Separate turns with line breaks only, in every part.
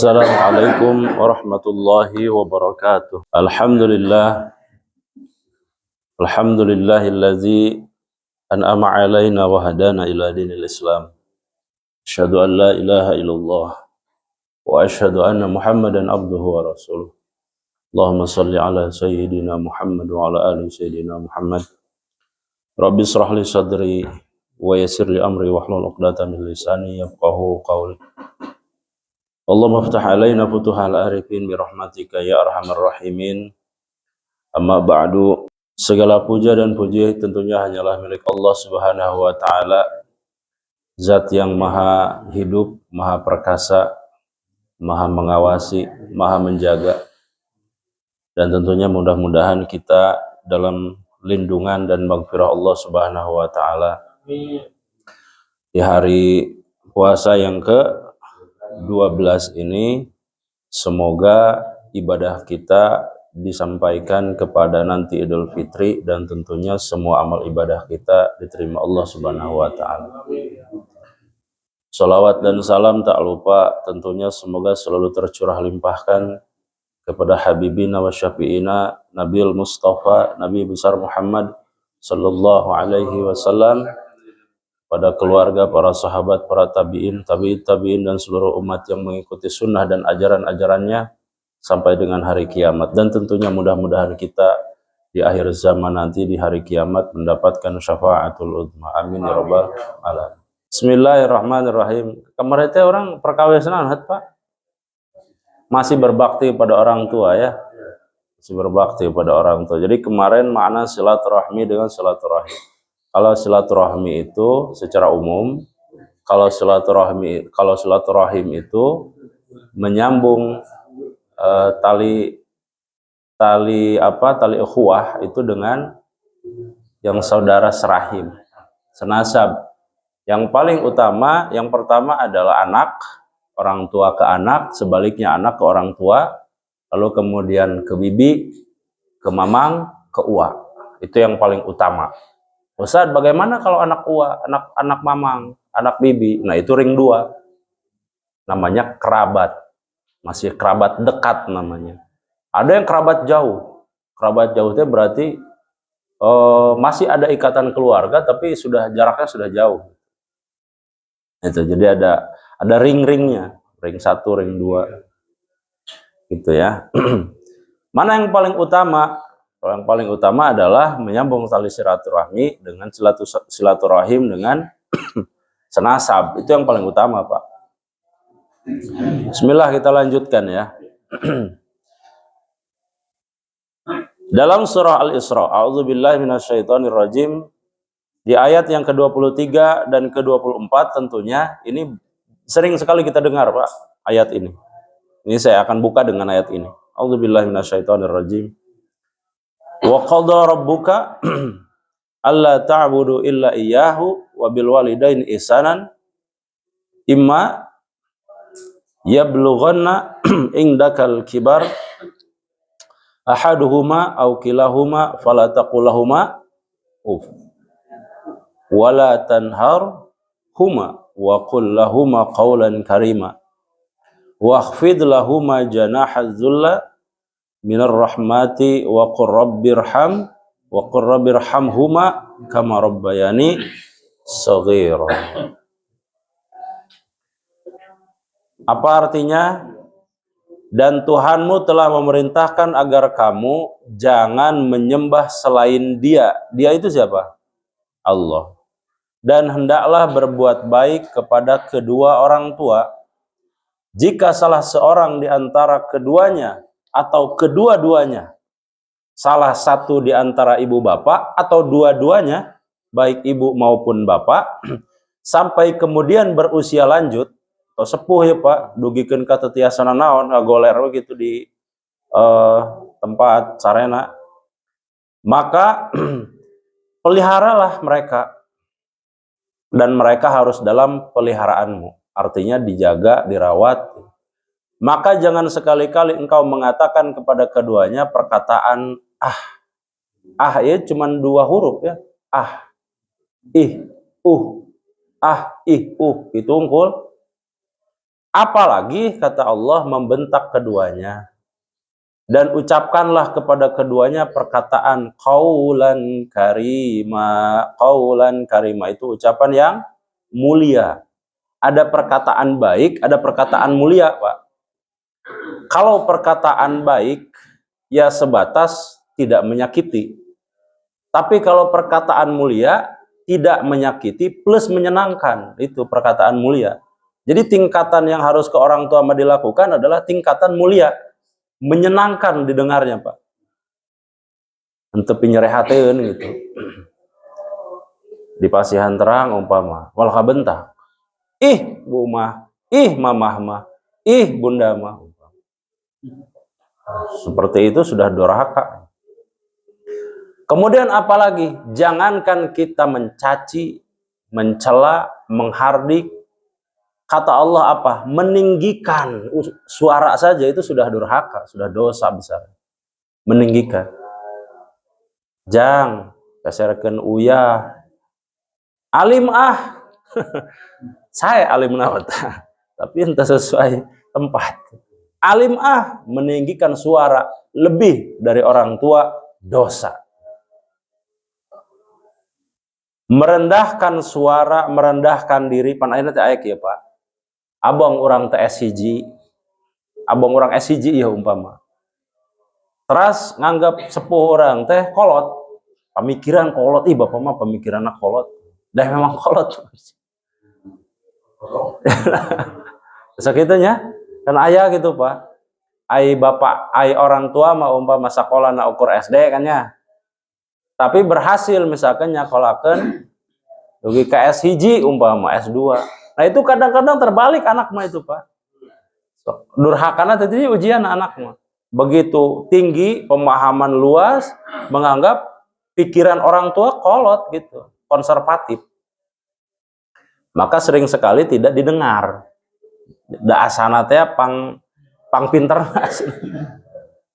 Assalamualaikum warahmatullahi wabarakatuh. Alhamdulillahillazi an'ama alaina wa hadana ila dinil Islam. Asyhadu an la ilaha illallah wa asyhadu anna Muhammadan abduhu wa rasuluh. Allahumma shalli ala sayyidina Muhammad wa ala ali sayyidina Muhammad. Rabbi shrah li sadri wa yassir li amri wahlul 'uqdatam min lisani yafqahu qawli. Allahumma ftah alaina futuhal arifin bi rahmatika ya arhamar rahimin. Amma ba'du. Segala puja dan puji tentunya hanyalah milik Allah Subhanahu wa taala, zat yang maha hidup, maha perkasa, maha mengawasi, maha menjaga. Dan tentunya mudah-mudahan kita dalam lindungan dan maghfirah Allah Subhanahu wa taala di hari puasa yang ke-12 ini, semoga ibadah kita disampaikan kepada nanti Idul Fitri dan tentunya semua amal ibadah kita diterima Allah Subhanahu wa taala. Shalawat dan salam tak lupa tentunya semoga selalu tercurah limpahkan kepada Habibina wa Syafi'ina Nabil Mustafa Nabi besar Muhammad sallallahu alaihi wasallam, pada keluarga, para sahabat, para tabi'in, tabi'in dan seluruh umat yang mengikuti sunnah dan ajaran-ajarannya sampai dengan hari kiamat. Dan tentunya mudah-mudahan kita di akhir zaman nanti di hari kiamat mendapatkan syafaatul uzma. Amin ya rabbal alamin. Bismillahirrahmanirrahim. Kemarin teh orang perkawinan Pak masih berbakti pada orang tua ya. Masih berbakti pada orang tua. Jadi kemarin makna silaturahmi dengan silaturahim. Kalau silaturahmi itu secara umum, kalau silaturahim itu menyambung tali ukhuwah itu dengan yang saudara serahim, senasab. Yang paling utama, yang pertama adalah anak, orang tua ke anak, sebaliknya anak ke orang tua, lalu kemudian ke bibi, ke mamang, ke uwa. Itu yang paling utama. Ustaz, bagaimana kalau anak uwa, anak mamang, anak bibi? Nah, itu ring 2. Namanya kerabat. Masih kerabat dekat namanya. Ada yang kerabat jauh. Kerabat jauh itu berarti masih ada ikatan keluarga tapi jaraknya sudah jauh. Itu jadi ada ring-ringnya, ring 1, ring 2. Gitu ya. Mana yang paling utama? Yang paling utama adalah menyambung tali silaturahmi dengan silaturahim dengan senasab. Itu yang paling utama, Pak. Bismillah, kita lanjutkan ya. Dalam surah Al-Isra, a'udzubillahi minasyaitonirrajim, di ayat yang ke-23 dan ke-24 tentunya ini sering sekali kita dengar, Pak, ayat ini. Ini saya akan buka dengan ayat ini. A'udzubillahi minasyaitonirrajim. Wa qadha rabbuka alla ta'budu illa iyyahu wa bil walidaini ihsanan imma yablughanna indakal kibar ahaduhuma aw kilahuma fala taqul lahumā uff wa la tanharhuma wa qul lahumā qawlan karīmā wakhfid lahumā janāha dzulla minar rahmati wa qur rabbirhamhuma kama rabbayani shaghira. Apa artinya? Dan Tuhanmu telah memerintahkan agar kamu jangan menyembah selain Dia. Dia itu siapa? Allah. Dan hendaklah berbuat baik kepada kedua orang tua. Jika salah seorang di antara keduanya atau kedua-duanya, salah satu di antara ibu bapak atau dua-duanya, baik ibu maupun bapak, sampai kemudian berusia lanjut atau sepuh ya Pak, dugikeun ka tetiasana naon ngagoler gitu di tempat sarena, maka peliharalah mereka dan mereka harus dalam peliharaanmu, artinya dijaga, dirawat. Maka jangan sekali-kali engkau mengatakan kepada keduanya perkataan ya cuma 2 huruf ya, ih, itu unggul. Apalagi kata Allah membentak keduanya. Dan ucapkanlah kepada keduanya perkataan qaulan karima. Qaulan karima itu ucapan yang mulia. Ada perkataan baik, ada perkataan mulia, Pak. Kalau perkataan baik, ya sebatas tidak menyakiti. Tapi kalau perkataan mulia, tidak menyakiti plus menyenangkan. Itu perkataan mulia. Jadi tingkatan yang harus ke orang tua dilakukan adalah tingkatan mulia. Menyenangkan didengarnya, Pak. Untuk penyerehatin gitu. Di pasihan terang umpama, walau bentak. Ih, Bu mah, ih mamah mah, ih bunda mah. Seperti itu sudah durhaka. Kemudian apalagi? Jangankan kita mencaci, mencela, menghardik. Kata Allah apa? Meninggikan suara saja itu sudah durhaka, sudah dosa besar. Meninggikan. Jang, kaserkeun uyah. Alim ah. Saya alim naon tah. Tapi entah sesuai tempat. Alim ah, meninggikan suara lebih dari orang tua, dosa. Merendahkan suara, merendahkan diri, pan ayeuna teh aya kieu, Pak. Abang orang teh S1, abang orang S1 ya umpama. Teras nganggap sepuh orang teh kolot. Pemikiran kolot, ih bapak mah pemikiranna kolot. Dah memang kolot. Sakitunya kan aya gitu, Pak. Ai bapak, ai orang tua mah umpama sakola na ukur SD kan ya. Tapi berhasil misalkan nyakolakeun dugi ke S1 umpama S2. Nah itu kadang-kadang terbalik anak mah itu, Pak. Durhakana tadi ujian anak mah. Begitu tinggi, pemahaman luas, menganggap pikiran orang tua kolot gitu, konservatif. Maka sering sekali tidak didengar. Da asana teh pang pinter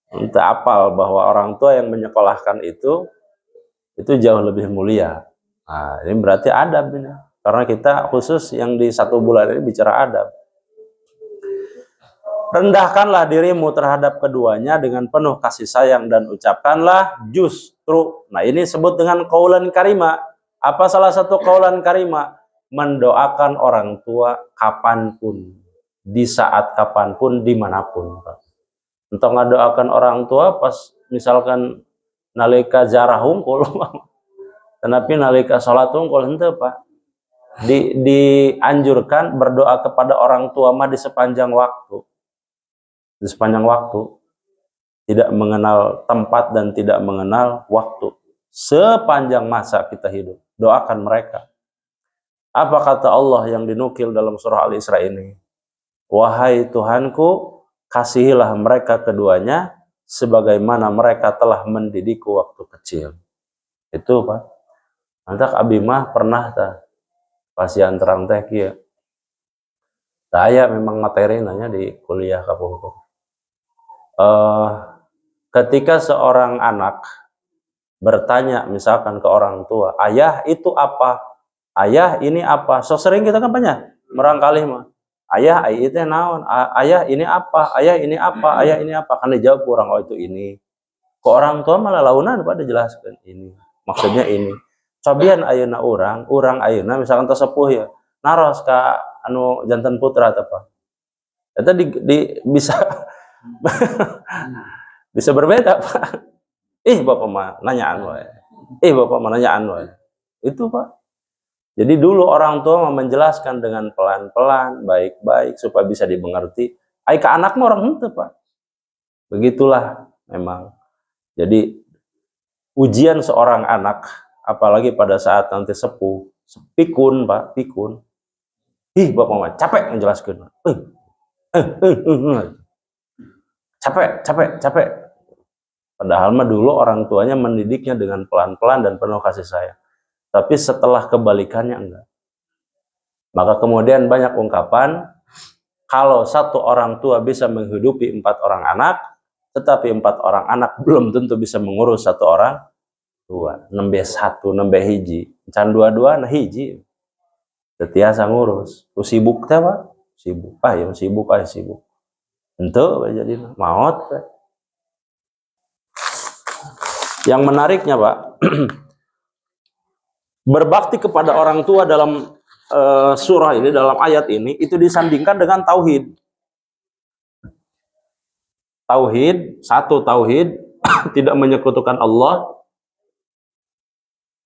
untuk apal bahwa orang tua yang menyekolahkan itu jauh lebih mulia. Nah, ini berarti adab ini. Karena kita khusus yang di 1 bulan ini bicara adab. Rendahkanlah dirimu terhadap keduanya dengan penuh kasih sayang dan ucapkanlah justru. Nah ini sebut dengan qaulan karima. Apa salah satu qaulan karima? Mendoakan orang tua kapanpun, di saat kapanpun, dimanapun. Entah ngadoakan orang tua pas misalkan nalika zarah hungkul, tapi nalika sholat hungkul henteu, Pak. Dianjurkan berdoa kepada orang tua mah di sepanjang waktu. Di sepanjang waktu, tidak mengenal tempat dan tidak mengenal waktu. Sepanjang masa kita hidup, doakan mereka. Apa kata Allah yang dinukil dalam surah Al-Isra ini? Wahai Tuhanku, kasihilah mereka keduanya sebagaimana mereka telah mendidikku waktu kecil. Itu, Pak. Antak abi mah pernah tah pasian terang teh kieu. Saya memang materi nanya di kuliah kapungkur. Ketika seorang anak bertanya misalkan ke orang tua, ayah itu apa? Ayah ini apa? So sering kita kan banyak merangkali mah. Ayah itu naon? Ayah ini apa? Ayah ini apa? Ayah ini apa? Kan dijawab kurang, oh itu ini. Ke orang tua malah launan pada jelaskan ini. Maksudnya ini. Cobian ayeuna urang ayeuna misalkan tesepuh ya. Naros ka anu jantan putra atau apa? Eta bisa bisa berbeda, Pak. Bapak mah nanyaan wae. Bapak mah nanyaan wae. Itu, Pak. Jadi dulu orang tua menjelaskan dengan pelan-pelan, baik-baik supaya bisa dimengerti. Ai ka anak mah orang henteu, Pak. Begitulah memang. Jadi ujian seorang anak apalagi pada saat nanti sepuh, pikun, Pak, pikun. Bapak mah capek menjelaskan. Capek. Padahal mah dulu orang tuanya mendidiknya dengan pelan-pelan dan penuh kasih sayang. Tapi setelah kebalikannya enggak. Maka kemudian banyak ungkapan, kalau satu orang tua bisa menghidupi 4 orang anak, tetapi 4 orang anak belum tentu bisa mengurus 1 orang tua. Nembe 1, nembe hiji. Can 2-2 nah hiji. Tetiasa ngurus. Sibuk teh, Pak. sibuk. Ya sibuk. Ente jadi maut. Yang menariknya, Pak, berbakti kepada orang tua dalam surah ini, dalam ayat ini, itu disandingkan dengan tauhid. Satu tauhid, tidak menyekutukan Allah.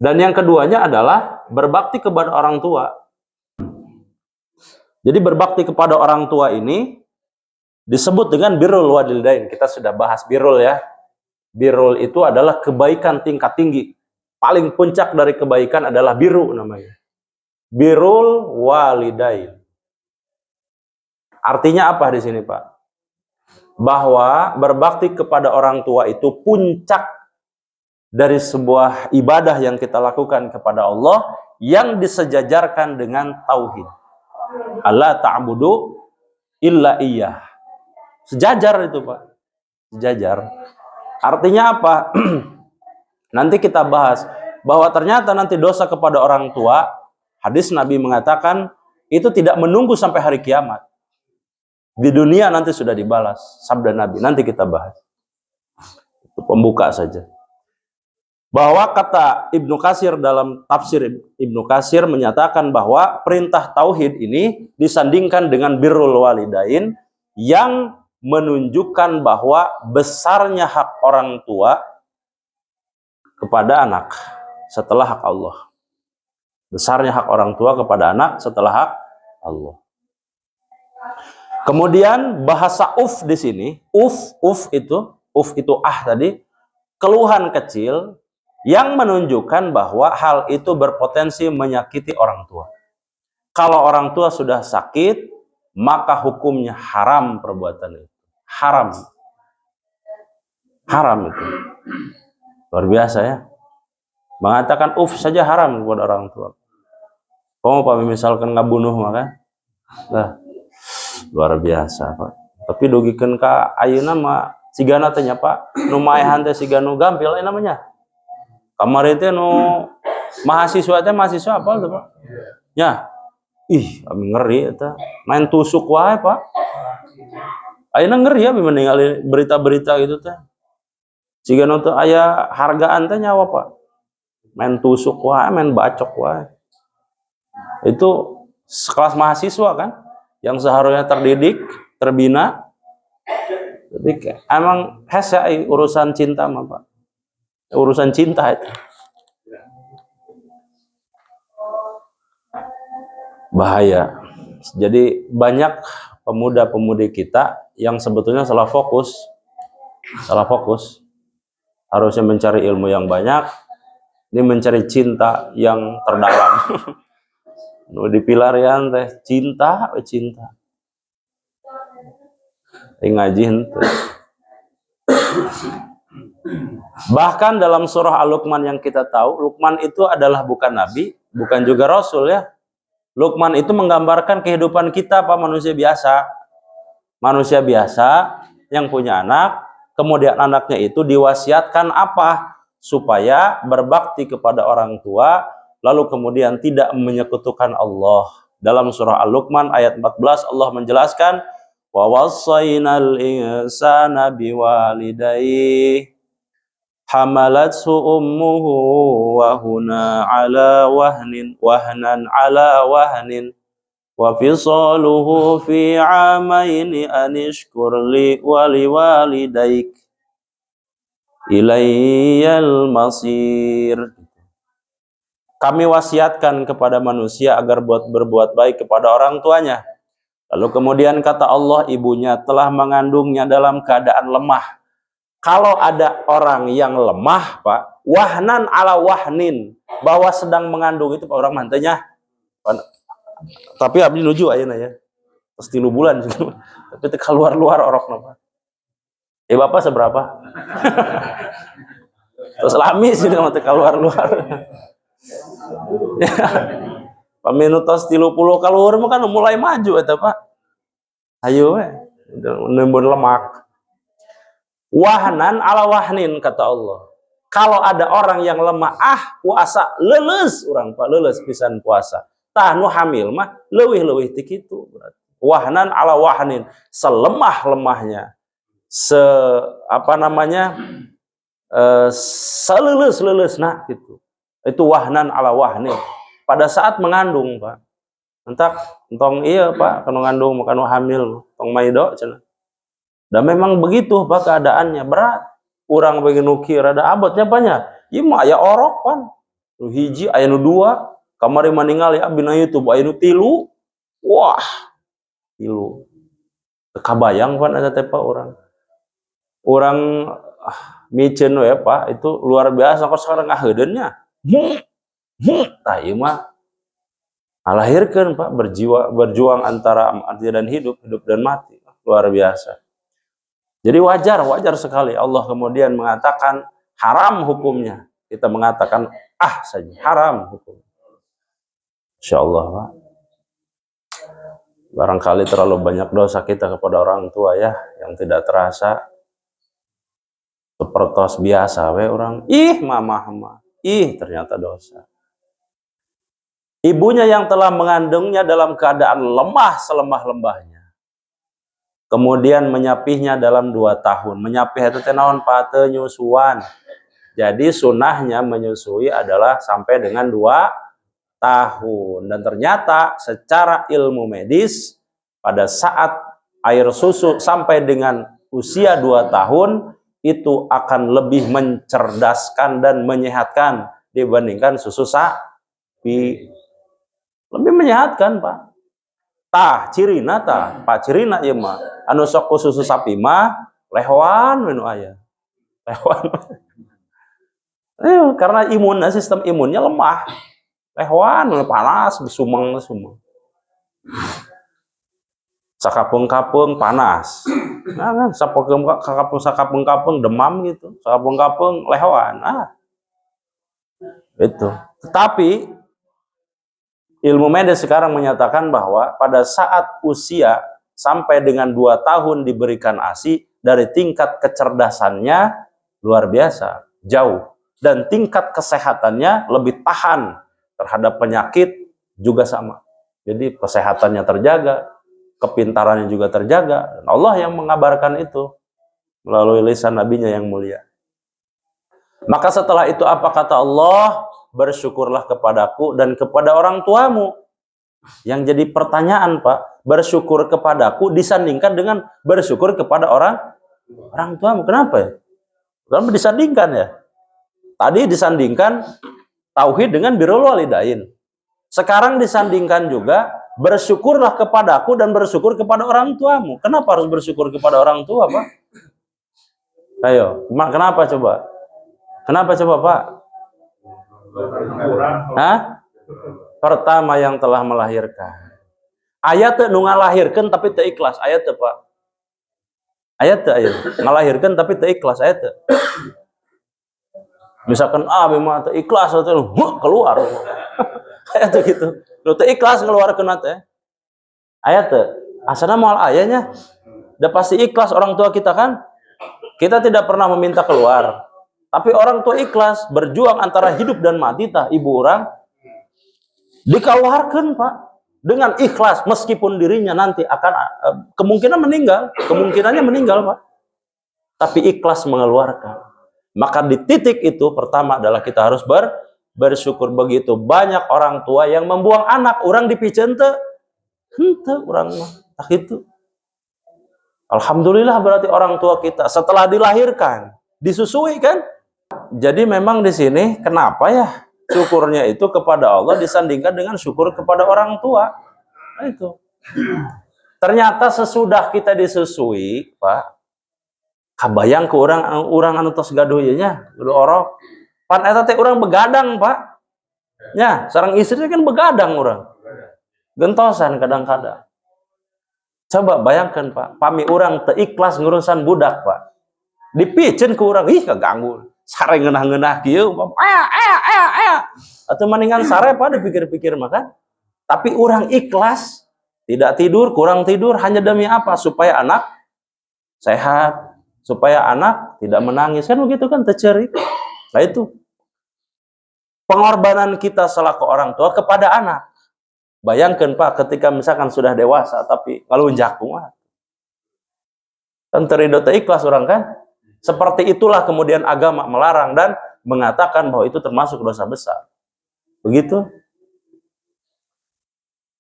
Dan yang keduanya adalah berbakti kepada orang tua. Jadi berbakti kepada orang tua ini disebut dengan birrul walidain. Kita sudah bahas birrul ya. Birrul itu adalah kebaikan tingkat tinggi. Paling puncak dari kebaikan adalah birru namanya. Birrul walidain. Artinya apa di sini, Pak? Bahwa berbakti kepada orang tua itu puncak dari sebuah ibadah yang kita lakukan kepada Allah yang disejajarkan dengan tauhid. Allah ta'budu illa iyyah. Sejajar itu, Pak. Sejajar. Artinya apa? Nanti kita bahas bahwa ternyata nanti dosa kepada orang tua, hadis Nabi mengatakan itu tidak menunggu sampai hari kiamat. Di dunia nanti sudah dibalas, sabda Nabi. Nanti kita bahas. Itu pembuka saja. Bahwa kata Ibnu Katsir dalam tafsir Ibnu Katsir menyatakan bahwa perintah tauhid ini disandingkan dengan birrul walidain yang menunjukkan bahwa besarnya hak orang tua kepada anak setelah hak Allah. Besarnya hak orang tua kepada anak setelah hak Allah. Kemudian bahasa di sini, uf itu tadi, keluhan kecil yang menunjukkan bahwa hal itu berpotensi menyakiti orang tua. Kalau orang tua sudah sakit, maka hukumnya haram perbuatan itu. Haram itu. Luar biasa ya. Mengatakan saja haram kepada orang tua. Kamu Pak misalkan ngabunuh maka, luar biasa Pak. Tapi dugikeun ka ayeuna mah sigana teh nya Pak, nu maehan teh siga nu gampil namanya. Kamari teh nu mahasiswa apa tuh Pak? Ya. Kami ngeri eta. Main tusuk wae Pak. Ayeuna ngeri ya ningali berita-berita gitu teh. Siga nu teu aya hargaan teh nyawa Pak. Main tusuk wae, main bacok wae. Itu sekelas mahasiswa kan yang seharusnya terdidik, terbina. Jadi emang ya urusan cinta mah Pak. Urusan cinta itu. Bahaya. Jadi banyak pemuda-pemudi kita yang sebetulnya salah fokus. Harusnya mencari ilmu yang banyak, ini mencari cinta yang terdalam. Nu dipilarian teh cinta. Ngaji henteu. Bahkan dalam surah Al-Luqman yang kita tahu, Luqman itu adalah bukan nabi, bukan juga rasul ya. Luqman itu menggambarkan kehidupan kita Pak, manusia biasa. Manusia biasa yang punya anak, kemudian anaknya itu diwasiatkan apa? Supaya berbakti kepada orang tua, lalu kemudian tidak menyekutukan Allah. Dalam surah Al-Luqman ayat 14 Allah menjelaskan, wa wassaynal insana biwalidayhi hamalathu ummuhu wahnan ala wahnin wa fisaluhu fi 'amaini an ishkur li wa liwalidayk ilayyal masir. Kami wasiatkan kepada manusia agar berbuat baik kepada orang tuanya. Lalu kemudian kata Allah, ibunya telah mengandungnya dalam keadaan lemah. Kalau ada orang yang lemah, Pak, wahnan ala wahnin, bahwa sedang mengandung itu Pak, orang mantenya. Tapi abdi nuju ayeuna ya. Terus 3 bulan juga. Tapi teu keluar-luar orokna, Pak. Bapak seberapa? Terus lami sih mah teu keluar-luar. Ya. Paminutos 30 kaluhur mah kan mulai maju eta Pak. Ayo we, nembun lemak. Wahnan ala wahnin kata Allah. Kalau ada orang yang lemah, puasa leles urang Pak, leles pisan puasa. Tah nu hamil mah leuwih-leuwih ti kitu berarti. wahnan ala wahnin, selemah-lemahnya, selelus-lelus, nah gitu. Itu wahnan ala wahnin. Pada saat mengandung, Pak. Entak entong iya, Pak, kana ngandung makan hamil, tong maido cenah. Dan memang begitu, Pak, keadaannya berat. Urang bagi nukir ada abotnya banyak. Ieu mah aya orok, pan. Nu hiji aya nu dua, kamari maninggal ya bina YouTube aya nu tilu. Wah, tilu. Kabayang pan eta teh, Pak, urang. Urang miceun we, Pak, itu luar biasa kok sekarang ngaheudeunnya. Tah ieu mah alahirkeun, Pak, berjuang antara mati dan hidup dan mati. Luar biasa. Jadi wajar sekali Allah kemudian mengatakan haram hukumnya. Kita mengatakan saja, haram hukum. Insyaallah, Pak. Barangkali terlalu banyak dosa kita kepada orang tua ya, yang tidak terasa. Sepertos biasa we orang, mamah, ternyata dosa. Ibunya yang telah mengandungnya dalam keadaan lemah selemah-lembahnya. Kemudian menyapihnya dalam 2 tahun. Menyapih itu teh naon, Pak? Teu nyusuan. Jadi sunahnya menyusui adalah sampai dengan 2 tahun. Dan ternyata secara ilmu medis pada saat air susu sampai dengan usia 2 tahun itu akan lebih mencerdaskan dan menyehatkan dibandingkan susu sapi. Lebih menyehatkan, Pak. Cirina ieu mah anu sok ku susu sapi mah lehoan we nu aya. Lehoan. Karena sistem imunnya lemah. Lehoan panas, sumeng. Sakapung-kapung panas. Nah, sakapung-kapung demam gitu. Sakapung-kapung lehoan. Itu. Tetapi ilmu medis sekarang menyatakan bahwa pada saat usia sampai dengan 2 tahun diberikan ASI, dari tingkat kecerdasannya luar biasa, jauh. Dan tingkat kesehatannya lebih tahan terhadap penyakit juga sama. Jadi kesehatannya terjaga, kepintarannya juga terjaga. Dan Allah yang mengabarkan itu melalui lisan nabinya yang mulia. Maka setelah itu apa kata Allah? Bersyukurlah kepadaku dan kepada orang tuamu. Yang jadi pertanyaan, Pak, bersyukur kepadaku disandingkan dengan bersyukur kepada orang tuamu. Kenapa ya? Kenapa disandingkan ya? Tadi disandingkan tauhid dengan birrul walidain. Sekarang disandingkan juga bersyukurlah kepadaku dan bersyukur kepada orang tuamu. Kenapa harus bersyukur kepada orang tua, Pak? Ayo, kenapa coba? Kenapa coba, Pak? Pertama yang telah melahirkan. Ayat teu nu ngalahirkeun tapi teu ikhlas, ayat teu, Pak. Ayat teu aya. Ngalahirkeun tapi teu ikhlas, ayat teu. Misalkan memang teu ikhlas teu keluar. Ayat teu gitu. Nu teu ikhlas ngeluarkeun teh. Ayat teu. Asana moal ayanya. Udah pasti ikhlas orang tua kita kan? Kita tidak pernah meminta keluar. Tapi orang tua ikhlas berjuang antara hidup dan mati tah ibu orang dikeluarkan, Pak, dengan ikhlas meskipun dirinya nanti akan kemungkinannya meninggal, Pak. Tapi ikhlas mengeluarkan. Maka di titik itu pertama adalah kita harus bersyukur. Begitu banyak orang tua yang membuang anak, orang dipicen teu orang mah tak itu. Alhamdulillah berarti orang tua kita setelah dilahirkan disusui kan? Jadi memang di sini kenapa ya syukurnya itu kepada Allah disandingkan dengan syukur kepada orang tua? Nah, itu. Ternyata sesudah kita disusui, Pak, kabayang ke orang anu tos gaduh ieu nya, gaduh orok. Pan eta teh urang begadang, Pak. Nya, sareng istrinya kan begadang urang. Gentosan kadang-kadang. Coba bayangkan, Pak, pami urang teu ikhlas ngurusan budak, Pak. Dipicen ke urang, kaganggu. Sare ngeunah-ngeunah kieu, atau mendingan sare, Pak, dipikir-pikir makan. Tapi urang ikhlas, tidak tidur, kurang tidur hanya demi apa? Supaya anak sehat, supaya anak tidak menangis, kan begitu kan, tecerik. Nah itu pengorbanan kita selaku orang tua kepada anak. Bayangkan Pak, ketika misalkan sudah dewasa tapi ngalunjak kumaha. Kan terido teu ikhlas orang kan? Seperti itulah kemudian agama melarang dan mengatakan bahwa itu termasuk dosa besar. Begitu?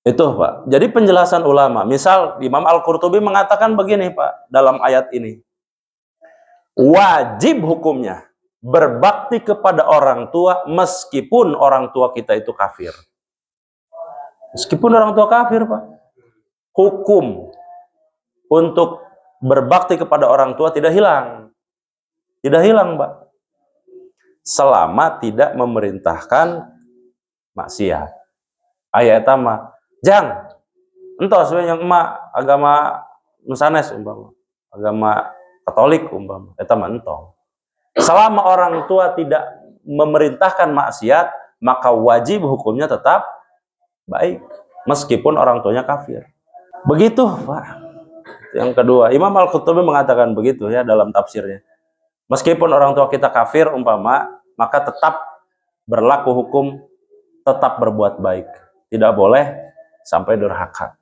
Itu Pak. Jadi penjelasan ulama, misal Imam Al-Qurtubi mengatakan begini Pak, dalam ayat ini. Wajib hukumnya berbakti kepada orang tua meskipun orang tua kita itu kafir. Meskipun orang tua kafir Pak. Hukum untuk berbakti kepada orang tua tidak hilang. Tidak hilang, Pak. Selama tidak memerintahkan maksiat. Ayat etama, jang, entos we yang emak agama nusanes umpama, agama Katolik umpama, eta mah entong. Selama orang tua tidak memerintahkan maksiat, maka wajib hukumnya tetap baik meskipun orang tuanya kafir. Begitu, Pak. Yang kedua, Imam Al-Qurtubi mengatakan begitu ya dalam tafsirnya. Meskipun orang tua kita kafir umpama, maka tetap berlaku hukum tetap berbuat baik. Tidak boleh sampai durhaka.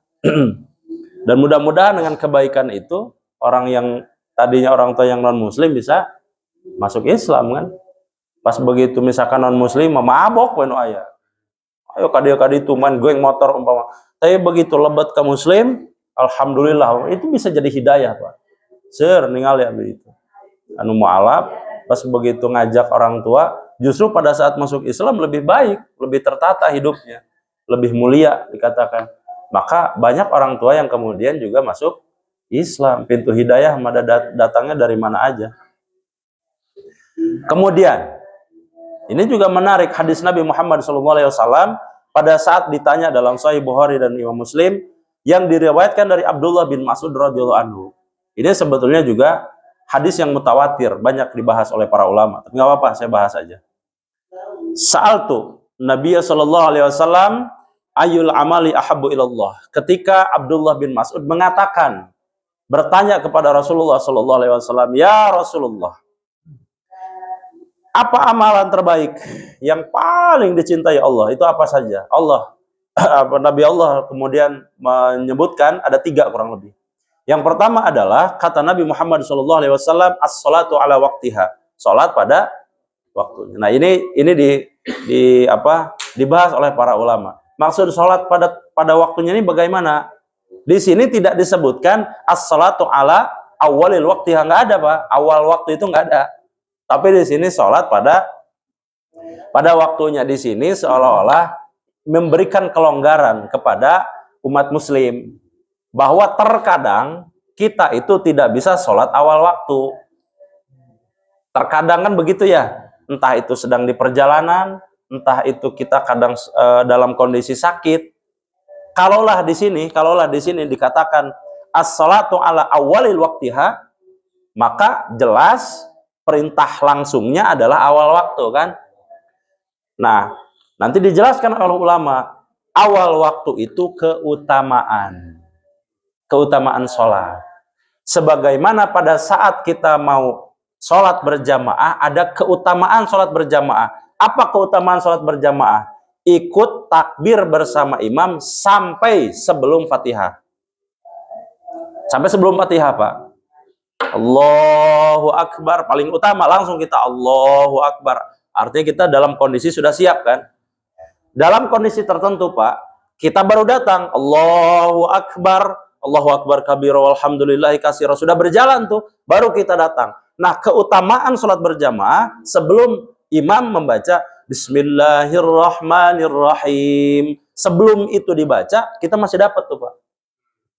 Dan mudah-mudahan dengan kebaikan itu, orang yang tadinya orang tua yang non-muslim bisa masuk Islam kan. Pas begitu misalkan non-muslim mabok we nu aya. Ayo kadi tuman goeng motor umpama. Tapi begitu lebat ke muslim, alhamdulillah itu bisa jadi hidayah, Pak. Seur ningali ya begitu. Anu mualaf pas begitu ngajak orang tua, justru pada saat masuk Islam lebih baik, lebih tertata hidupnya, lebih mulia dikatakan. Maka banyak orang tua yang kemudian juga masuk Islam. Pintu hidayah datangnya dari mana aja. Kemudian ini juga menarik hadis Nabi Muhammad SAW pada saat ditanya dalam Sahih Bukhari dan Imam Muslim yang diriwayatkan dari Abdullah bin Mas'ud radhiyallahu anhu. Ini sebetulnya juga hadis yang mutawatir, banyak dibahas oleh para ulama. Tapi nggak apa-apa, saya bahas aja. Sa'altu Nabi SAW ayul amali ahabbu ilallah. Ketika Abdullah bin Mas'ud mengatakan, bertanya kepada Rasulullah SAW, ya Rasulullah, apa amalan terbaik yang paling dicintai Allah? Itu apa saja? Nabi Allah kemudian menyebutkan ada 3 kurang lebih. Yang pertama adalah kata Nabi Muhammad SAW, as-salatu ala waktiha, salat pada waktunya. Nah ini dibahas oleh para ulama. Maksud salat pada waktunya ini bagaimana? Di sini tidak disebutkan as-salatu ala awalil waktiha, nggak ada Pak. Awal waktu itu nggak ada. Tapi di sini salat pada waktunya. Di sini seolah-olah memberikan kelonggaran kepada umat muslim bahwa terkadang kita itu tidak bisa sholat awal waktu. Terkadang kan begitu ya, entah itu sedang di perjalanan, entah itu kita kadang dalam kondisi sakit. Kalaulah di sini dikatakan as-salatu ala awalil waktiha, maka jelas perintah langsungnya adalah awal waktu kan. Nah, nanti dijelaskan oleh ulama, awal waktu itu keutamaan sholat. Sebagaimana pada saat kita mau sholat berjamaah, ada keutamaan sholat berjamaah. Apa keutamaan sholat berjamaah? Ikut takbir bersama imam sampai sebelum Fatihah. Sampai sebelum Fatihah, Pak. Allahu Akbar, paling utama langsung kita Allahu Akbar. Artinya kita dalam kondisi sudah siap kan? Dalam kondisi tertentu, Pak, kita baru datang Allahu Akbar. Allahu Akbar kabira walhamdulillahi katsira, sudah berjalan tuh, baru kita datang. Nah, keutamaan sholat berjamaah sebelum imam membaca Bismillahirrahmanirrahim. Sebelum itu dibaca, kita masih dapat tuh, Pak.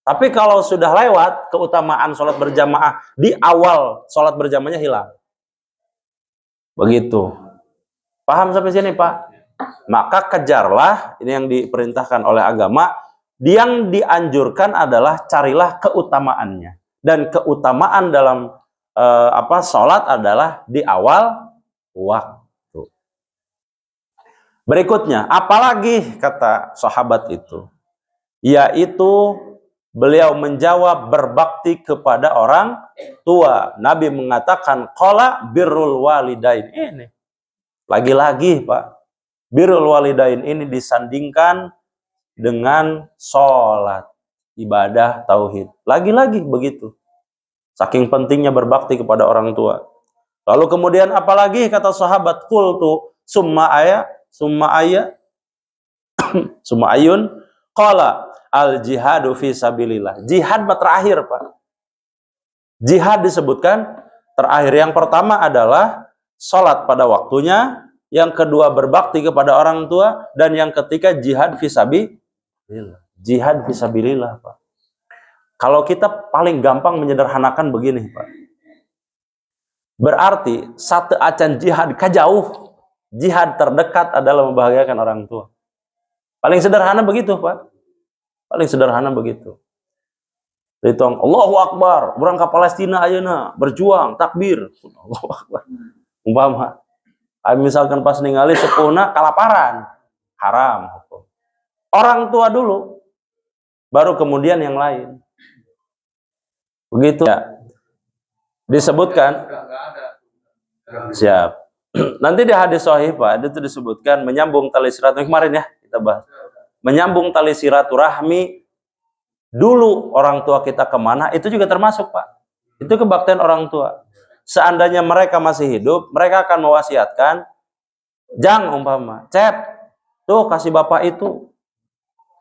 Tapi kalau sudah lewat, keutamaan sholat berjamaah di awal sholat berjamaahnya hilang. Begitu. Paham sampai sini, Pak? Maka kejarlah, ini yang diperintahkan oleh agama. Yang dianjurkan adalah carilah keutamaannya, dan keutamaan dalam sholat adalah di awal waktu. Berikutnya, apalagi kata sahabat itu, yaitu beliau menjawab berbakti kepada orang tua. Nabi mengatakan qala birrul walidain. Ini lagi-lagi Pak, birrul walidain ini disandingkan dengan sholat, ibadah, tauhid. Lagi-lagi begitu. Saking pentingnya berbakti kepada orang tua. Lalu kemudian apalagi kata sahabat, qultu summa ayun qala al jihadu fi sabilillah. Jihad terakhir, Pak. Jihad disebutkan terakhir. Yang pertama adalah sholat pada waktunya, yang kedua berbakti kepada orang tua, dan yang ketiga jihad fisabilillah. Jihad fisabilillah, Pak. Kalau kita paling gampang menyederhanakan begini, Pak. Berarti satu acan jihad kajauh, jihad terdekat adalah membahagiakan orang tua. Paling sederhana begitu, Pak. Paling sederhana begitu. Ditong Allahu Akbar, berangkat Palestina ayeuna, berjuang, takbir. Allahu Akbar. Umpama misalkan pas ningali sepuhna kalaparan, haram. Orang tua dulu, baru kemudian yang lain. Begitu ya. Disebutkan siap. Nanti di hadis sahih, Pak, itu disebutkan menyambung tali silaturahmi kemarin ya, kita bahas. Menyambung tali silaturahmi dulu orang tua kita kemana, itu juga termasuk, Pak. Itu kebaktian orang tua. Seandainya mereka masih hidup, mereka akan mewasiatkan, Jang umpama, Cep, tuh kasih bapak itu,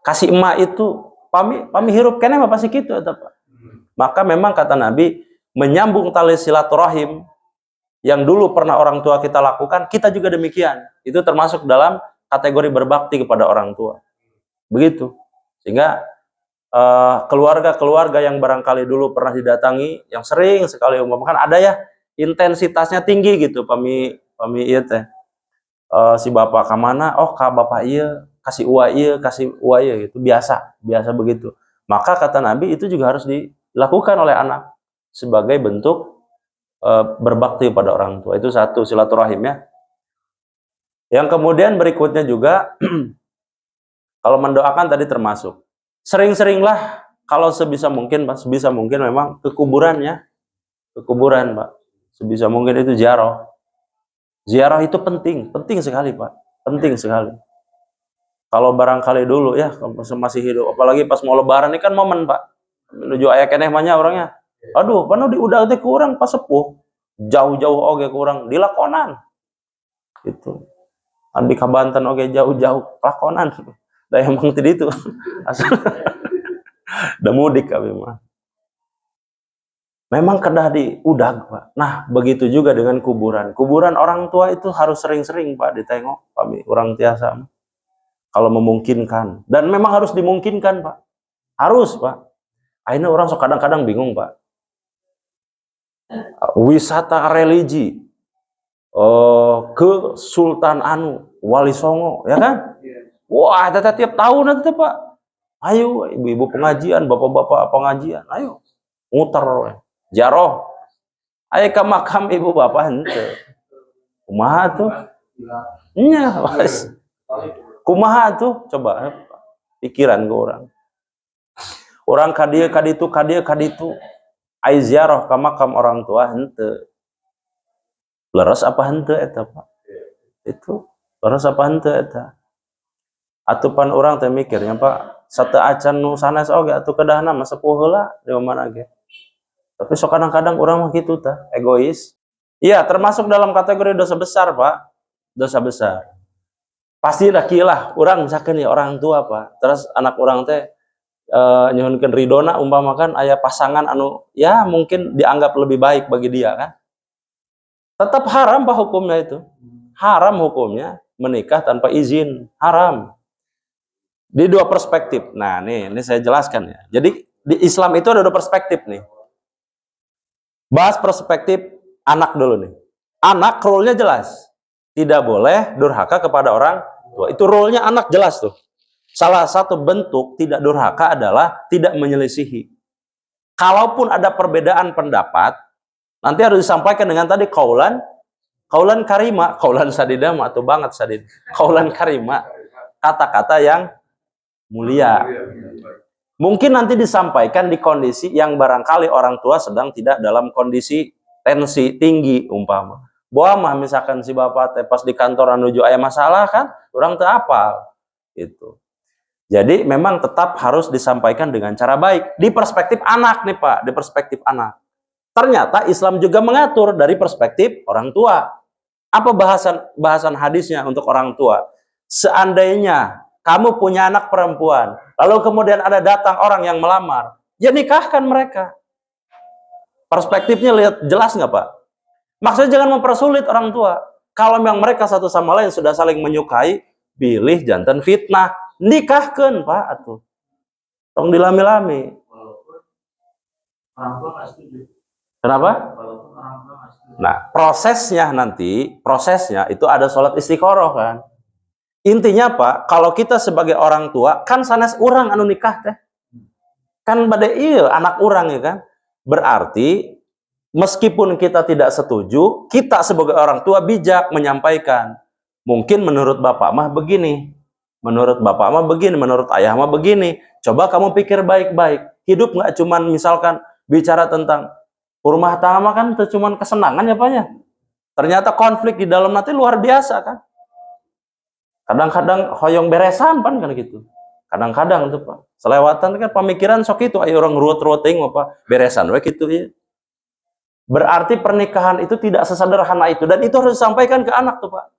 kasih emak itu, pami hirup kene apa sih gitu, atau Pak. Maka memang kata Nabi, menyambung tali silaturahim yang dulu pernah orang tua kita lakukan, kita juga demikian. Itu termasuk dalam kategori berbakti kepada orang tua. Begitu. Sehingga keluarga-keluarga yang barangkali dulu pernah didatangi, yang sering sekali umpamakan ada ya intensitasnya tinggi gitu, pami ieu teh. Si bapak kemana? Oh, ka bapak iya, kasih uwa iya gitu. Biasa begitu. Maka kata Nabi itu juga harus dilakukan oleh anak sebagai bentuk berbakti pada orang tua. Itu satu, silaturahim ya. Yang kemudian berikutnya juga kalau mendoakan tadi termasuk. Sering-seringlah kalau sebisa mungkin, Pak, sebisa mungkin memang ke kuburan ya. Ke kuburan, Pak. Sebisa mungkin itu ziarah. Ziarah itu penting sekali, Pak. Penting sekali. Kalau barangkali dulu ya, masih hidup, apalagi pas mau lebaran ini kan momen, Pak. Menuju aya keneh banyak orangnya. Aduh, panu diudah teh kurang pas sepuh. Jauh-jauh oge kurang dilakonan. Gitu. Andi ka Banten oge jauh-jauh lakonan. Da emang tadi itu. Asal da mudik kami mah. Memang kedah diudag, Pak. Nah, begitu juga dengan kuburan. Kuburan orang tua itu harus sering-sering, Pak, ditengok. Kami orang tiasa. Kalau memungkinkan. Dan memang harus dimungkinkan, Pak. Harus, Pak. Akhirnya orang kadang-kadang bingung, Pak. Wisata religi ke Sultan Anu, Wali Songo, ya kan? Wah, tiap tahun itu, Pak. Ayo, ibu-ibu pengajian, bapak-bapak pengajian, ayo muter, jaroh. Ayo ke makam ibu bapak henteu. Kumaha tuh? Nya, Mas. Kumaha tuh? Coba pikiran ke orang. Orang kaditu. Ai ziarah ka makam orang tua henteu. Leres apa henteu eta, Pak? Itu leres apa henteu eta? Atupan orang teh mikirnya, Pak, sate acan nu sanes oge atuh kedahna mah sepuh heula di mana ge. Tapi sok kadang-kadang orang mah kitu tah, egois. Iya, termasuk dalam kategori dosa besar, Pak. Dosa besar. Pasti dah kilah orang misalkan ya orang tua, Pak. Terus anak orang teh nyuhunkeun ridona umpamakan aya pasangan anu ya mungkin dianggap lebih baik bagi dia kan. Tetap haram, Pak, hukumnya itu. Haram hukumnya menikah tanpa izin, haram. Di dua perspektif. Nah, ini saya jelaskan ya. Jadi di Islam itu ada dua perspektif nih. Bahas perspektif anak dulu nih. Anak rule-nya jelas. Tidak boleh durhaka kepada orang tua. Itu rule-nya anak jelas tuh. Salah satu bentuk tidak durhaka adalah tidak menyelisihi. Kalaupun ada perbedaan pendapat, nanti harus disampaikan dengan tadi kaulan karima, kaulan sadida atau banget sadid. Kaulan karima, kata-kata yang mulia. Mungkin nanti disampaikan di kondisi yang barangkali orang tua sedang tidak dalam kondisi tensi tinggi umpama. Mah misalkan si bapak teh pas di kantor nuju aya masalah kan, orang teu apal gitu. Jadi memang tetap harus disampaikan dengan cara baik. Di perspektif anak nih Pak, di perspektif anak. Ternyata Islam juga mengatur dari perspektif orang tua. Apa bahasan hadisnya untuk orang tua? Seandainya kamu punya anak perempuan, lalu kemudian ada datang orang yang melamar, ya nikahkan mereka. Perspektifnya lihat jelas nggak Pak? Maksudnya jangan mempersulit orang tua. Kalau memang mereka satu sama lain sudah saling menyukai, pilih jantan fitnah. Nikahkan Pak atuh. Tong dilami-lami.
Orang tua nggak setuju.
Kenapa?
Walaupun orang tua nggak setuju.
Nah, prosesnya itu ada sholat istiqoroh kan. Intinya Pak, kalau kita sebagai orang tua, kan sanes urang anu nikah teh. Kan bade ieu anak urang ya kan. Berarti meskipun kita tidak setuju, kita sebagai orang tua bijak menyampaikan. Mungkin menurut bapak mah begini, menurut bapak mah begini, menurut ayah mah begini. Coba kamu pikir baik-baik. Hidup nggak cuman misalkan bicara tentang rumah tangga kan itu cuman kesenangan ya Pak ya. Ternyata konflik di dalam nanti luar biasa kan. Kadang-kadang hoyong beresan kan gitu. Kadang-kadang tuh Pak. Selewatan kan pemikiran sok itu ayo orang ruwet-ruwet ting apa beresan we gitu ya. Berarti pernikahan itu tidak sesederhana itu dan itu harus disampaikan ke anak tuh Pak.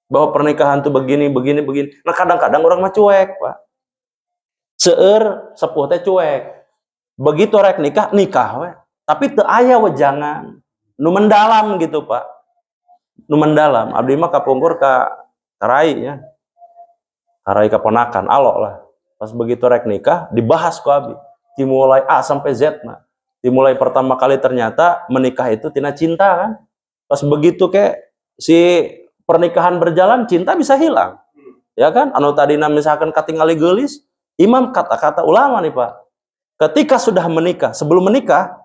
Bahwa pernikahan tuh begini. Nah kadang-kadang orang mah cuek Pak. Seueur sepuh teh cuek. Begitu rek nikah we. Tapi teu aya wejangan nu mendalam gitu Pak. Nu mendalam. Abdi mah kapungkur ka karai ya. Karai kaponakan alok lah. Pas begitu rek nikah dibahas ku abdi. Dimulai A sampai Z nah. Dimulai pertama kali ternyata menikah itu tina cinta kan. Pas begitu kayak si pernikahan berjalan cinta bisa hilang. Ya kan? Anu tadina misalkan katingali geulis, imam kata-kata ulama nih Pak. Ketika sudah menikah, sebelum menikah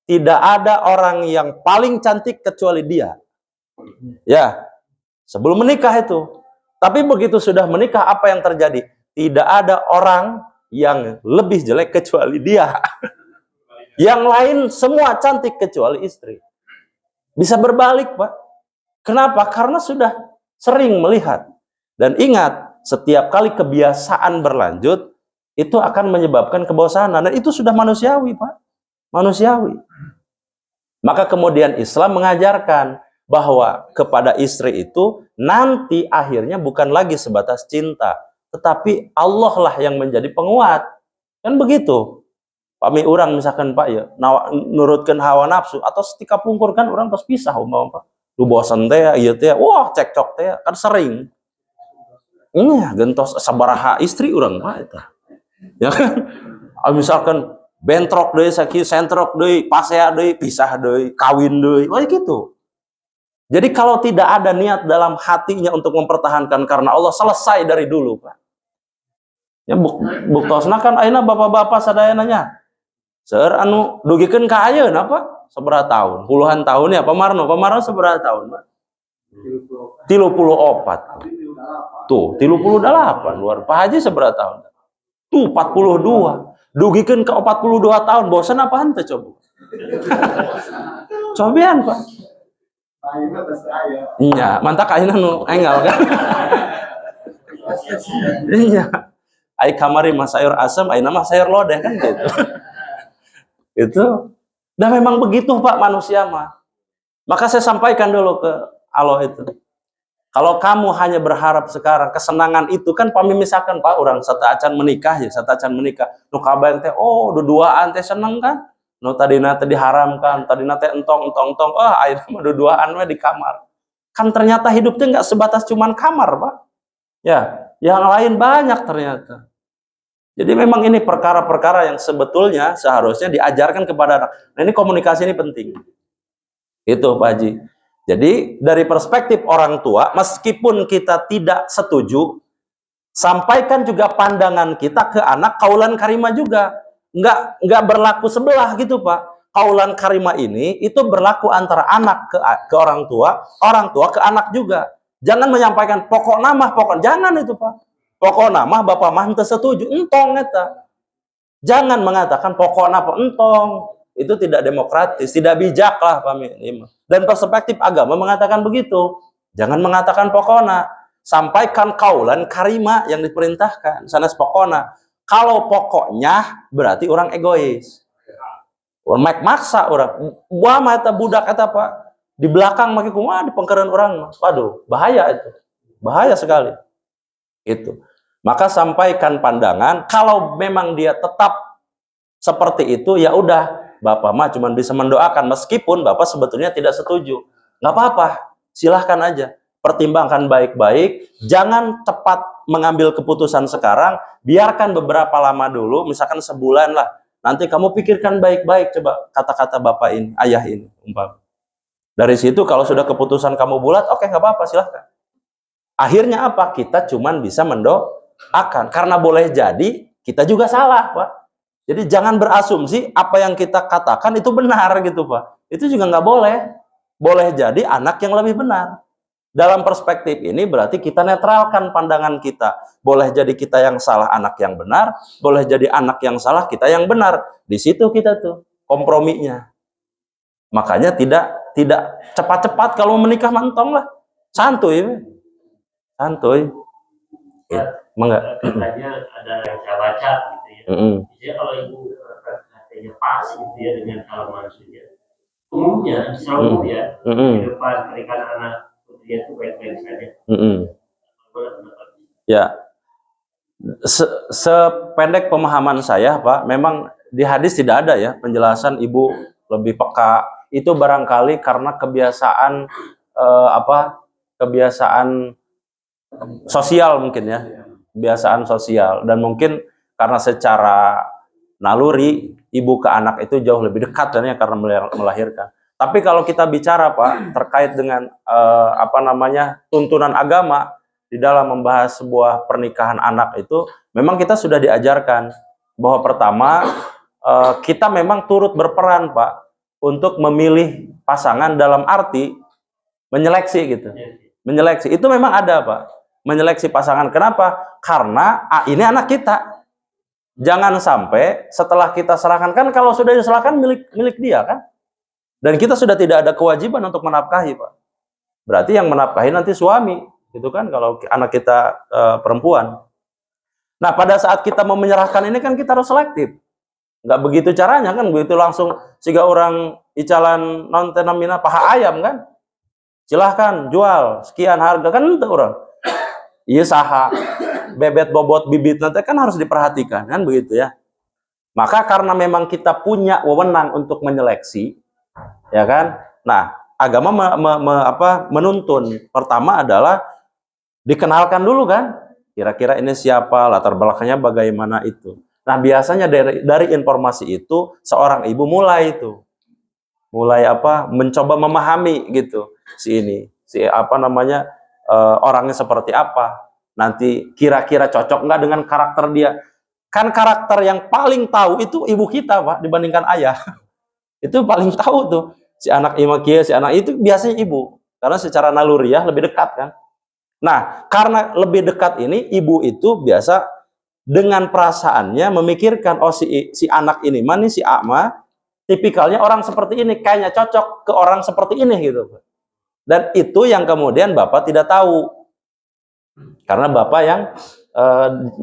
tidak ada orang yang paling cantik kecuali dia. Ya. Sebelum menikah itu. Tapi begitu sudah menikah apa yang terjadi? Tidak ada orang yang lebih jelek kecuali dia. Yang lain semua cantik kecuali istri. Bisa berbalik Pak. Kenapa? Karena sudah sering melihat. Dan ingat, setiap kali kebiasaan berlanjut, itu akan menyebabkan kebosanan. Dan itu sudah manusiawi Pak. Manusiawi. Maka kemudian Islam mengajarkan bahwa kepada istri itu nanti akhirnya bukan lagi sebatas cinta. Tetapi Allah lah yang menjadi penguat. Kan begitu. Pami urang misalkan Pak ya, nurutkan hawa nafsu atau setika pungkur kan orang terus pisah umpama Pak. Lu bosan teh ieu teh, wah cekcok teh kan sering. Iya, gentos sabaraha istri urang Pak eta. Ya kan? Misalkan bentrok deui sakieu, sentrok deui, pasea deui, pisah deui, kawin deui, wah gitu. Jadi kalau tidak ada niat dalam hatinya untuk mempertahankan karena Allah, selesai dari dulu Pak. Ya buktosna kan ayeuna bapak-bapak sadayananya. Seueur anu dugikeun ka ayeuna apa? Sabaraha tahun? Puluhan tahun ya Pamarno. Pamarno sabaraha tahun, Pak? 34. Tuh, 38 luar. Pak Haji sabaraha tahun? Tuh 42. Dugikeun ka 42 tahun, bosan apa henteu coba? Cobian, Pak.
Ayeuna tes aya.
Iya, mantak ayeuna nu enggal kan. Iya. Ai kamari mah sayur asam, ayeuna mah sayur lodeh kan gitu. Itu. Dan memang begitu Pak manusia mah. Maka saya sampaikan dulu ke Allah itu. Kalau kamu hanya berharap sekarang kesenangan itu kan pami misalkan Pak orang sata acan menikah ya, sata acan menikah. Nu kabayang teh oh duduaan teh seneng kan. Nu tadina teh diharamkan, tadina teh entong ayeuna mah duduaan we di kamar. Kan ternyata hidup teh enggak sebatas cuman kamar, Pak. Ya, yang lain banyak ternyata. Jadi memang ini perkara-perkara yang sebetulnya seharusnya diajarkan kepada anak. Nah ini komunikasi ini penting. Itu Pak Haji. Jadi dari perspektif orang tua, meskipun kita tidak setuju, sampaikan juga pandangan kita ke anak kaulan karimah juga. Enggak berlaku sebelah gitu Pak. Kaulan karimah ini itu berlaku antara anak ke orang tua ke anak juga. Jangan menyampaikan pokok nama, jangan itu Pak. Pokoknya mah bapak mah henteu setuju, entong eta. Jangan mengatakan pokoknya apa entong. Itu tidak demokratis, tidak bijak lah pami. Dan perspektif agama mengatakan begitu. Jangan mengatakan pokoknya. sampaikan kaulan karima yang diperintahkan. Sanes pokona. Kalau pokoknya berarti orang egois. Orang maksa orang. Buah mata budak kata Pak. Di belakang makin kumaha di pengkeran orang. Waduh, bahaya itu. Bahaya sekali. Itu. Maka sampaikan pandangan, kalau memang dia tetap seperti itu, ya udah, Bapak mah cuma bisa mendoakan, meskipun Bapak sebetulnya tidak setuju. Nggak apa-apa, silahkan aja. Pertimbangkan baik-baik, jangan cepat mengambil keputusan sekarang, biarkan beberapa lama dulu, misalkan sebulan lah. Nanti kamu pikirkan baik-baik, coba kata-kata Bapak ini, ayah ini, umpam. Dari situ kalau sudah keputusan kamu bulat, oke, nggak apa-apa, silahkan. Akhirnya apa? Kita cuman bisa mendoakan. Karena boleh jadi kita juga salah, Pak. Jadi jangan berasumsi apa yang kita katakan itu benar gitu, Pak. Itu juga nggak boleh. Boleh jadi anak yang lebih benar. Dalam perspektif ini berarti kita netralkan pandangan kita. Boleh jadi kita yang salah, anak yang benar. Boleh jadi anak yang salah, kita yang benar. Di situ kita tuh komprominya. Makanya tidak cepat-cepat kalau menikah mantong lah. Santuy. Santuy. Mangga.
Katanya ada yang saya baca gitu ya. Jadi kalau ibu katanya pas gitu ya dengan kalau manusia. Umumnya selalu ya di depan pernikahan anak putri itu baik-baik saja.
Ya. Sependek pemahaman saya, Pak, memang di hadis tidak ada ya penjelasan ibu lebih peka. Itu barangkali karena kebiasaan kebiasaan sosial mungkin ya. Kebiasaan sosial, dan mungkin karena secara naluri ibu ke anak itu jauh lebih dekat dan ya karena melahirkan. Tapi kalau kita bicara, Pak, terkait dengan tuntunan agama di dalam membahas sebuah pernikahan anak itu, memang kita sudah diajarkan bahwa pertama kita memang turut berperan, Pak, untuk memilih pasangan dalam arti menyeleksi gitu. Menyeleksi itu memang ada, Pak. Menyeleksi pasangan. Kenapa? Karena ini anak kita. Jangan sampai setelah kita serahkan, kan kalau sudah diserahkan milik dia kan. Dan kita sudah tidak ada kewajiban untuk menafkahi, Pak. Berarti yang menafkahi nanti suami, gitu kan, kalau anak kita perempuan. Nah, pada saat kita mau menyerahkan ini kan kita harus selektif. Nggak begitu caranya kan, begitu langsung siga orang icalan nonton namina paha ayam kan. Silahkan jual sekian harga kan itu orang. Iya saha, bebet bobot bibit nanti kan harus diperhatikan kan begitu ya. Maka karena memang kita punya wewenang untuk menyeleksi, ya kan. Nah, agama menuntun pertama adalah dikenalkan dulu kan. Kira-kira ini siapa, latar belakangnya bagaimana itu. Nah, biasanya dari informasi itu seorang ibu mulai mencoba memahami gitu orangnya seperti apa, nanti kira-kira cocok nggak dengan karakter dia. Kan karakter yang paling tahu itu ibu kita, Pak, dibandingkan ayah. Itu paling tahu tuh si anak imakia, si anak itu biasanya ibu, karena secara naluriah lebih dekat kan. Nah, karena lebih dekat ini, ibu itu biasa dengan perasaannya memikirkan, oh si anak ini mana si Ama tipikalnya orang seperti ini, kayaknya cocok ke orang seperti ini gitu. Dan itu yang kemudian Bapak tidak tahu. Karena Bapak yang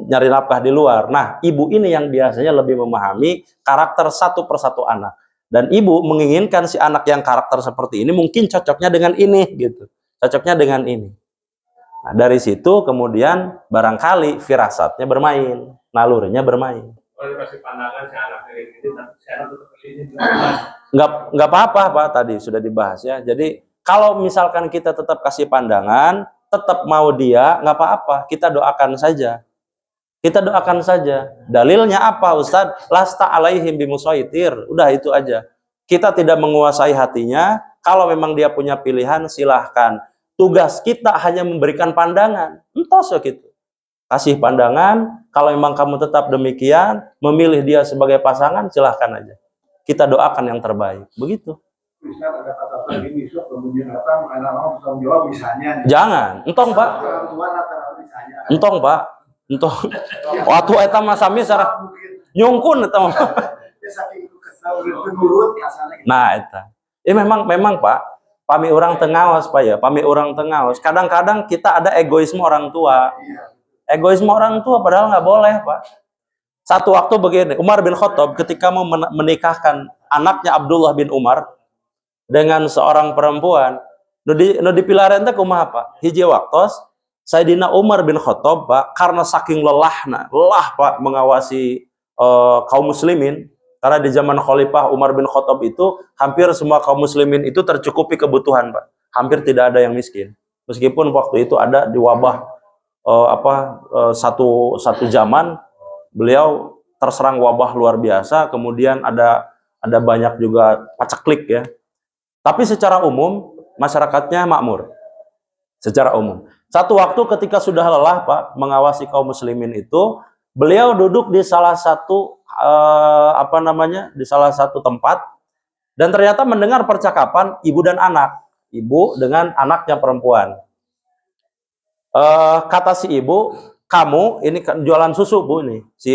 nyari nafkah di luar. Nah, ibu ini yang biasanya lebih memahami karakter satu persatu anak. Dan ibu menginginkan si anak yang karakter seperti ini mungkin cocoknya dengan ini gitu. Cocoknya dengan ini. Nah, dari situ kemudian barangkali firasatnya bermain, nalurinya bermain. Nggak apa-apa, Pak, tadi sudah dibahas ya. Jadi kalau misalkan kita tetap kasih pandangan, tetap mau dia, nggak apa-apa. Kita doakan saja. Kita doakan saja. Dalilnya apa, Ustadz? Lasta alaihim bimusaitir. Udah itu aja. Kita tidak menguasai hatinya. Kalau memang dia punya pilihan, silahkan. Tugas kita hanya memberikan pandangan. Entos gitu. Kasih pandangan. Kalau memang kamu tetap demikian, memilih dia sebagai pasangan, silahkan aja. Kita doakan yang terbaik. Begitu.
Bisa ada kata-kata gini, besok kemudian datang, anak orang bertanggung jawab misalnya.
Jangan, entong, Pak.
Orang tua rata-rata misalnya.
Entong, Pak. Entong. Waktu eta mah sami sareng nyungkun eta mah.
Saking kesal penurut kasarnya.
Nah, eta. Memang Pak, pami orang tengawas Pak ya, pami orang tengawas. Kadang-kadang kita ada egoisme orang tua. Egoisme orang tua padahal nggak boleh Pak. Satu waktu begini, Umar bin Khattab ketika mau menikahkan anaknya Abdullah bin Umar dengan seorang perempuan, nu dipilaren teh kumaha Pak? Hiji waktos Sayyidina Umar bin Khattab Pak, karena saking lelah Pak mengawasi kaum muslimin. Karena di zaman Khalifah Umar bin Khattab itu hampir semua kaum muslimin itu tercukupi kebutuhan Pak. Hampir tidak ada yang miskin. Meskipun waktu itu ada di wabah satu zaman beliau terserang wabah luar biasa. Kemudian ada banyak juga paceklik ya. Tapi secara umum masyarakatnya makmur. Secara umum. Satu waktu ketika sudah lelah Pak mengawasi kaum muslimin itu, beliau duduk di salah satu di salah satu tempat dan ternyata mendengar percakapan ibu dan anak, ibu dengan anaknya perempuan. Kata si ibu, kamu ini jualan susu Bu ini, si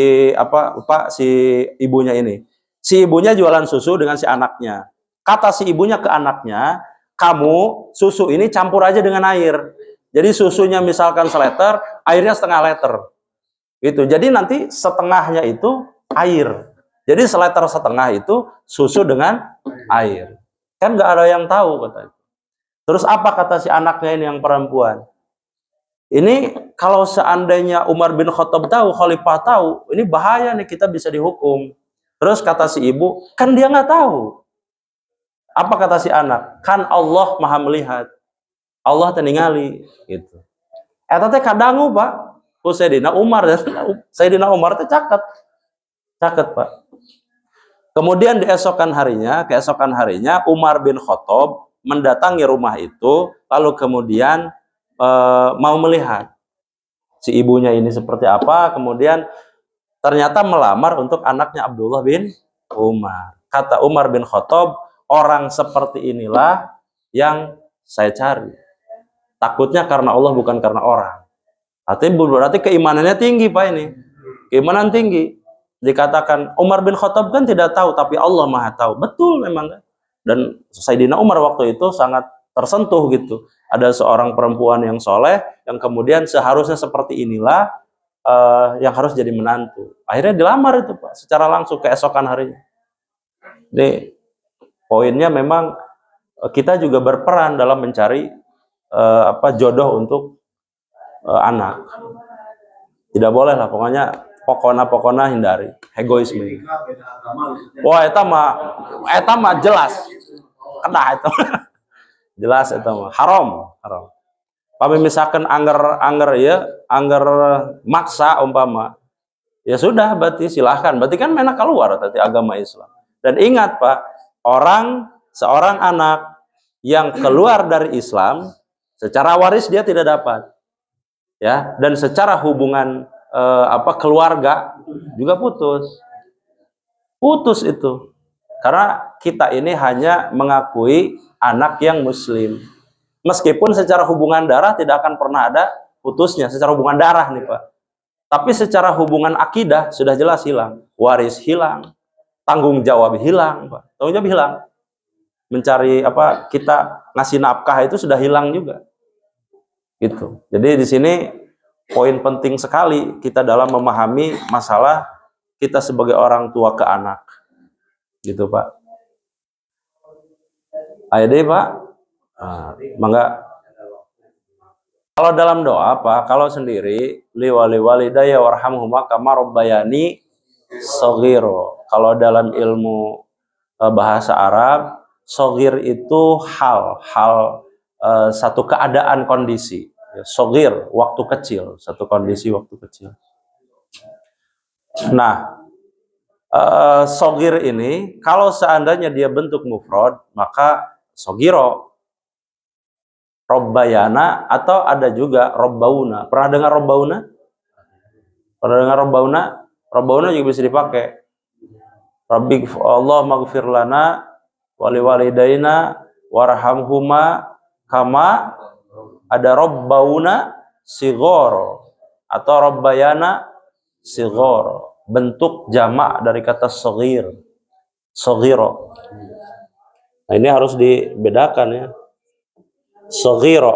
ibunya ini. Si ibunya jualan susu dengan si anaknya. Kata si ibunya ke anaknya, kamu susu ini campur aja dengan air. Jadi susunya misalkan seliter, airnya setengah liter. Gitu. Jadi nanti setengahnya itu air. Jadi seliter setengah itu susu dengan air. Kan nggak ada yang tahu katanya. Terus apa kata si anaknya ini yang perempuan? Ini kalau seandainya Umar bin Khattab tahu, Khalifah tahu, ini bahaya nih, kita bisa dihukum. Terus kata si ibu, kan dia nggak tahu. Apa kata si anak? Kan Allah maha melihat. Allah teningali. Gitu. Eta teh kadangu Pak. Sayyidina Sayyidina Umar teh caket Pak. Kemudian keesokan harinya Umar bin Khattab mendatangi rumah itu, lalu kemudian mau melihat si ibunya ini seperti apa. Kemudian ternyata melamar untuk anaknya Abdullah bin Umar. Kata Umar bin Khattab, orang seperti inilah yang saya cari. Takutnya karena Allah bukan karena orang. Artinya berarti keimanannya tinggi Pak ini. Keimanan tinggi. Dikatakan Umar bin Khattab kan tidak tahu, tapi Allah maha tahu. Betul memang kan. Dan Sayyidina Umar waktu itu sangat tersentuh gitu. Ada seorang perempuan yang soleh, yang kemudian seharusnya seperti inilah yang harus jadi menantu. Akhirnya dilamar itu Pak, secara langsung keesokan harinya. Ini poinnya memang kita juga berperan dalam mencari jodoh untuk anak. Tidak boleh lah pokoknya hindari egoisme. Wah, eta mah jelas. Kedah itu. Jelas eta mah haram. Pami misalkan angger maksa umpama. Ya sudah, berarti silahkan. Berarti kan mena keluar tadi agama Islam. Dan ingat Pak, seorang anak yang keluar dari Islam secara waris dia tidak dapat. Ya, dan secara hubungan keluarga juga putus itu, karena kita ini hanya mengakui anak yang muslim, meskipun secara hubungan darah tidak akan pernah ada putusnya secara hubungan darah nih Pak, tapi secara hubungan akidah sudah jelas hilang, waris hilang, tanggung jawab hilang Pak, tanggung jawab hilang, mencari kita ngasih nafkah itu sudah hilang juga gitu. Jadi di sini poin penting sekali kita dalam memahami masalah kita sebagai orang tua ke anak, gitu Pak. Ayo deh Pak, mangga. Kalau dalam doa Pak, kalau sendiri liwali walidayya warhamhuma kama rabbayani shaghira. Kalau dalam ilmu bahasa Arab, shaghir itu hal satu keadaan kondisi. Shaghir, waktu kecil, satu kondisi waktu kecil. Nah, shaghir ini kalau seandainya dia bentuk mufrad, maka shaghiro, robbayana, atau ada juga robbauna. Pernah dengar robbauna? Pernah dengar robbauna? Robbauna juga bisa dipakai. Rabbi Allah maghfir lana wali walidaina warhamhuma kama, ada robbauna sigoro atau robbayana sigoro, bentuk jamak dari kata shaghir, shaghiro. Nah, ini harus dibedakan ya. Saghira.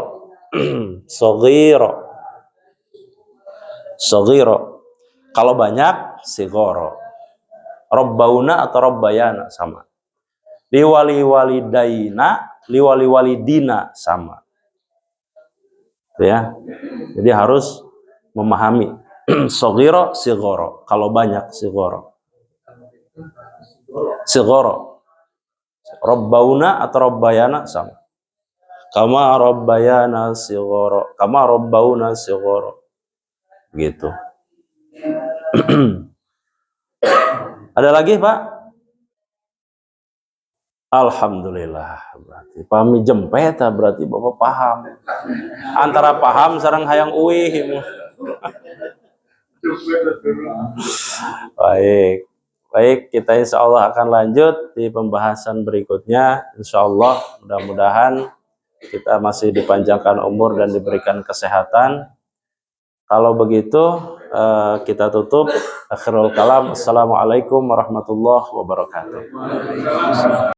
Saghira. Saghira. Kalau banyak sighara. Rabbauna atau rabbayana sama. Liwalidaina, liwalidina sama. Ya. Jadi harus memahami saghira sighara. Kalau banyak sighara. Sighara. Rabbauna atau rabbayana sama. Kama rabbayana sighara. Kama rabbauna sighara. Gitu. Ada lagi, Pak? Alhamdulillah. Berarti pahami jempet, berarti Bapak paham. Antara paham sareng hayang uih. Baik. Baik, kita insya Allah akan lanjut di pembahasan berikutnya. Insya Allah, mudah-mudahan kita masih dipanjangkan umur dan diberikan kesehatan. Kalau begitu, kita tutup. Akhirul kalam. Assalamualaikum warahmatullahi wabarakatuh.